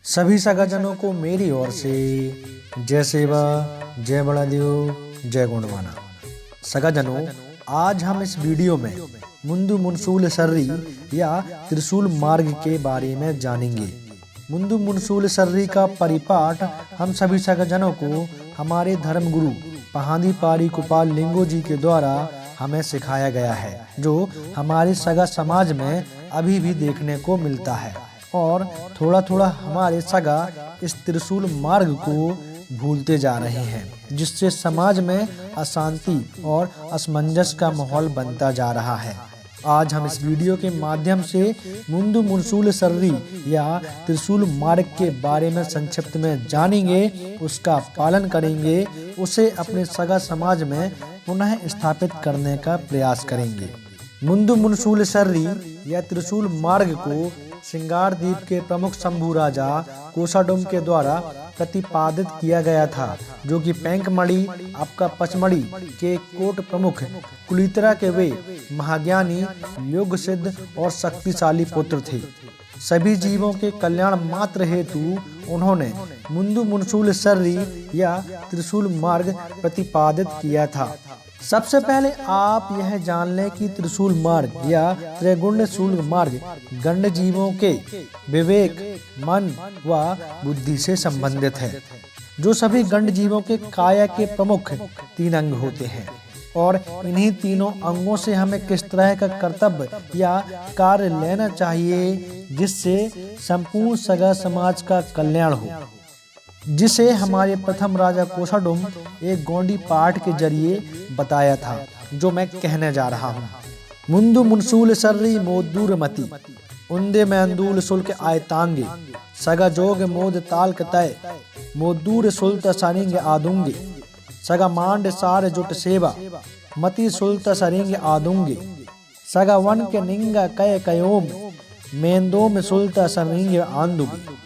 सभी सगाजनों को मेरी ओर से जय सेवा, जय बड़ा देव, जय गुणवाना। सगाजनों, आज हम इस वीडियो में मुंदु मुनसूल सर्री या त्रिशूल मार्ग के बारे में जानेंगे। मुंदु मुनसूल सर्री का परिपाठ हम सभी सगाजनों को हमारे धर्म गुरु पहांदीपाड़ी कुपाल लिंगो जी के द्वारा हमें सिखाया गया है, जो हमारे सगा समाज में अभी भी देखने को मिलता है। और थोड़ा थोड़ा हमारे सगा इस त्रिशूल मार्ग को भूलते जा रहे हैं, जिससे समाज में अशांति और असमंजस का माहौल बनता जा रहा है। आज हम इस वीडियो के माध्यम से मुंदु मुनसूल सर्री या त्रिशूल मार्ग के बारे में संक्षिप्त में जानेंगे, उसका पालन करेंगे, उसे अपने सगा समाज में पुनः स्थापित करने का प्रयास करेंगे। मुंदु मुनसूल सर्री या त्रिशूल मार्ग को सिंगारदीप के प्रमुख शंभू राजा कोषाडुम के द्वारा प्रतिपादित किया गया था, जो कि पेंकमणि आपका पचमढ़ी के कोट प्रमुख कुलितरा के वे महाज्ञानी, योग सिद्ध और शक्तिशाली पुत्र थे। सभी जीवों के कल्याण मात्र हेतु उन्होंने मुंदु मुनसूल सर्री या त्रिशूल मार्ग प्रतिपादित किया था। सबसे पहले आप यह जान लें कि त्रिशूल मार्ग या त्रैगुण्य शूल मार्ग गंड जीवों के विवेक, मन व बुद्धि से संबंधित है, जो सभी गंड जीवों के काया के प्रमुख 3 अंग होते हैं। और इन्हीं तीनों अंगों से हमें किस तरह का कर्तव्य या कार्य लेना चाहिए जिससे संपूर्ण सगा समाज का कल्याण हो, जिसे हमारे प्रथम राजा कोषाडुम एक गोंडी पाठ के जरिए बताया था, जो मैं कहने जा रहा हूँ। मुंदु मुनसूल सर्री मोदूर मति उन्दे में अंदूल शुल्क आयतांगे सगा जोग मोद ताल कतय मोदूर सुल्त सरिंग आदुंगे सगा मांड सार जुट सेवा मति सुल्त सरिंग आदुंगे सगा वन के निंगा कय कयोम मेंदो में सुल्त सरिंग आंदुगे।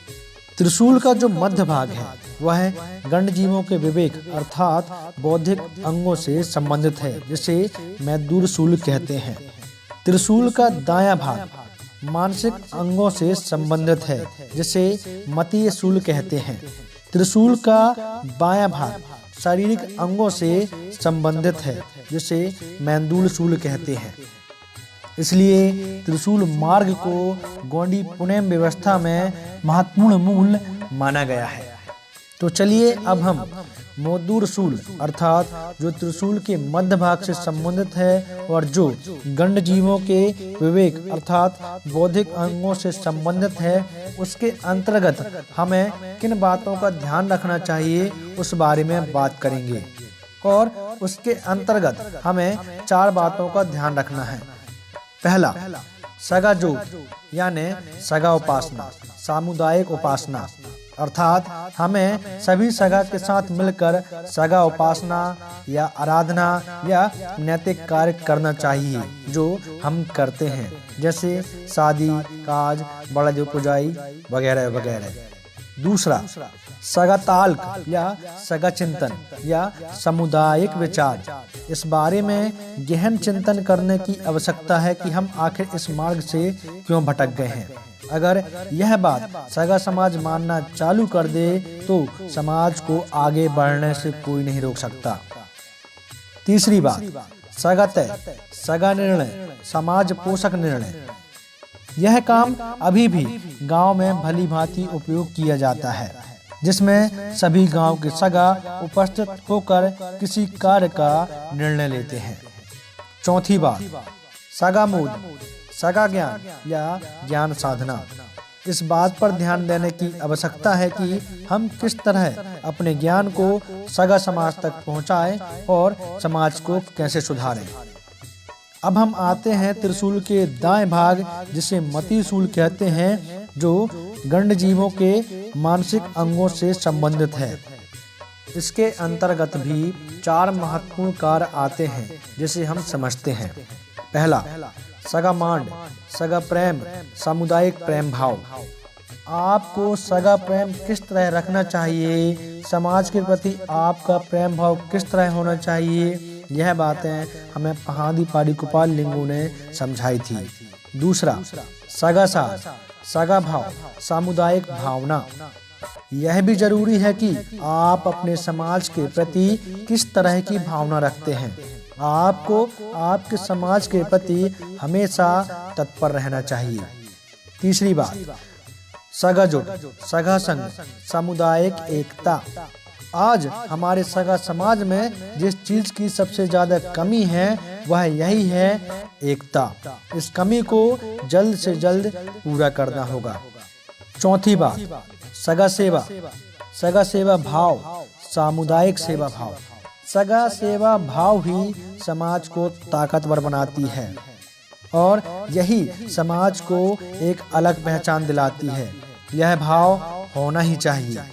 त्रिशूल का जो मध्य भाग है वह गंड जीवों के विवेक अर्थात बौद्धिक अंगों से संबंधित है, जिसे मैदूर शूल कहते हैं। त्रिशूल का दायां भाग मानसिक अंगों से संबंधित है, जिसे मतीय शूल कहते हैं। त्रिशूल का बायां भाग शारीरिक अंगों से संबंधित है, जिसे मैंदूल शूल कहते हैं। इसलिए त्रिशूल मार्ग को गोंडी पुनेम व्यवस्था में महत्वपूर्ण मूल माना गया है। तो चलिए अब हम मोदूर शूल अर्थात जो त्रिशूल के मध्य भाग से संबंधित है और जो गंड जीवों के विवेक अर्थात बौद्धिक अंगों से संबंधित है, उसके अंतर्गत हमें किन बातों का ध्यान रखना चाहिए उस बारे में बात करेंगे। और उसके अंतर्गत हमें 4 बातों का ध्यान रखना है। पहला, सगा जोग यानी सगा उपासना, सामुदायिक उपासना अर्थात हमें सभी सगा के साथ मिलकर सगा उपासना या आराधना या नैतिक कार्य करना चाहिए, जो हम करते हैं, जैसे शादी काज, बड़ा देव पुजाई वगैरह वगैरह। दूसरा, सगा ताल्क या सगा चिंतन या सामुदायिक विचार। इस बारे में गहन चिंतन करने की आवश्यकता है कि हम आखिर इस मार्ग से क्यों भटक गए हैं। अगर यह बात सगा समाज मानना चालू कर दे तो समाज को आगे बढ़ने से कोई नहीं रोक सकता। तीसरी बात, सगा तय, सगा निर्णय, समाज पोषक निर्णय। यह काम अभी भी गांव में भली भांति उपयोग किया जाता है, जिसमें सभी गांव के सगा उपस्थित होकर किसी कार्य का निर्णय लेते हैं। चौथी बात, सगा मोद, सगा ज्ञान या ज्ञान साधना। इस बात पर ध्यान देने की आवश्यकता है कि हम किस तरह अपने ज्ञान को सगा समाज तक पहुंचाएं और समाज को कैसे सुधारें। अब हम आते हैं त्रिशूल के दाएं भाग, जिसे मती शूल कहते हैं, जो गंड जीवों के मानसिक अंगों से संबंधित है। इसके अंतर्गत भी 4 महत्वपूर्ण कार्य आते हैं, जिसे हम समझते हैं। पहला, सगा मांड, सगा प्रेम, सामुदायिक प्रेम भाव। आपको सगा प्रेम किस तरह रखना चाहिए, समाज के प्रति आपका प्रेम भाव किस तरह होना चाहिए, यह बातें हमें पहांदीपाड़ी कुपाल लिंगो ने समझाई थी। दूसरा, सगा सार सगा भाव, सामुदायिक भावना। यह भी जरूरी है कि आप अपने समाज के प्रति किस तरह की भावना रखते हैं। आपको आपके समाज के प्रति हमेशा तत्पर रहना चाहिए। तीसरी बात, सगा जुट, सगा संग, सामुदायिक एकता। आज हमारे सगा समाज में जिस चीज की सबसे ज्यादा कमी है वह यही है एकता। इस कमी को जल्द से जल्द पूरा करना होगा। चौथी बात, सगा सेवा, सगा सेवा भाव, सामुदायिक सेवा भाव। सगा सेवा भाव ही समाज को ताकतवर बनाती है और यही समाज को एक अलग पहचान दिलाती है। यह भाव होना ही चाहिए।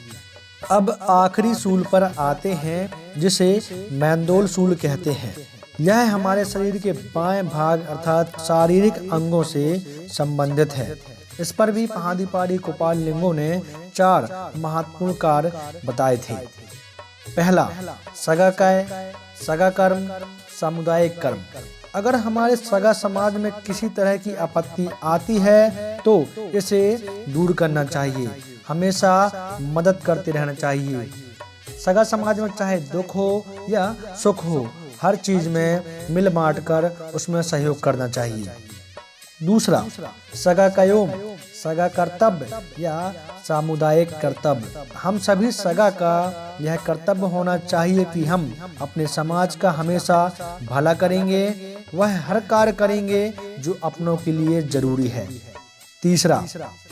अब आखिरी सूल पर आते हैं जिसे मेंदोल सूल कहते हैं। यह हमारे शरीर के बाएं भाग अर्थात शारीरिक अंगों से संबंधित है। इस पर भी पहादीपाड़ी गोपाल लिंगो ने 4 महत्वपूर्ण कार्य बताए थे। पहला, सगा काय, सगा कर्म, सामुदायिक कर्म। अगर हमारे सगा समाज में किसी तरह की आपत्ति आती है तो इसे दूर करना चाहिए। हमेशा मदद करते रहना चाहिए। सगा समाज में चाहे दुख हो या सुख हो, हर चीज में मिल बांट कर उसमें सहयोग करना चाहिए। दूसरा, सगा कायोम, सगा कर्तव्य या सामुदायिक कर्तव्य। हम सभी सगा का यह कर्तव्य होना चाहिए कि हम अपने समाज का हमेशा भला करेंगे। वह हर कार्य करेंगे जो अपनों के लिए जरूरी है। तीसरा,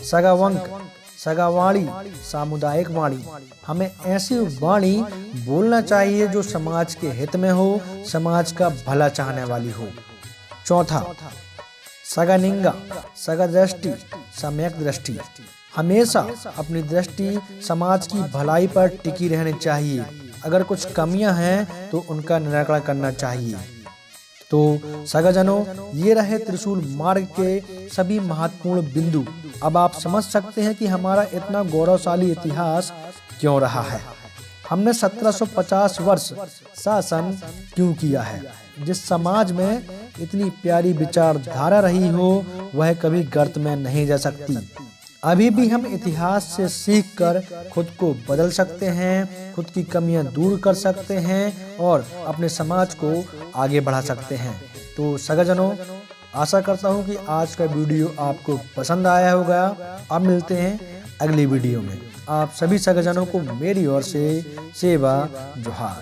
सगा वंक, सगा वाणी, सामुदायिक वाणी। हमें ऐसी वाणी बोलना चाहिए जो समाज के हित में हो, समाज का भला चाहने वाली हो। चौथा, सगा निंगा, सगा दृष्टि, सम्यक दृष्टि। हमेशा अपनी दृष्टि समाज की भलाई पर टिकी रहनी चाहिए। अगर कुछ कमियां हैं तो उनका निराकरण करना चाहिए। तो सगाजनों, ये रहे त्रिशूल मार्ग के सभी महत्वपूर्ण बिंदु। अब आप समझ सकते हैं कि हमारा इतना गौरवशाली इतिहास क्यों रहा है। हमने 1750 वर्ष शासन क्यों किया है। जिस समाज में इतनी प्यारी विचारधारा रही हो वह कभी गर्त में नहीं जा सकती। अभी भी हम इतिहास से सीखकर खुद को बदल सकते हैं, खुद की कमियां दूर कर सकते हैं और अपने समाज को आगे बढ़ा सकते हैं। तो सगाजनों, आशा करता हूं कि आज का वीडियो आपको पसंद आया होगा। अब मिलते हैं अगली वीडियो में। आप सभी सगाजनों को मेरी ओर से सेवा जोहार।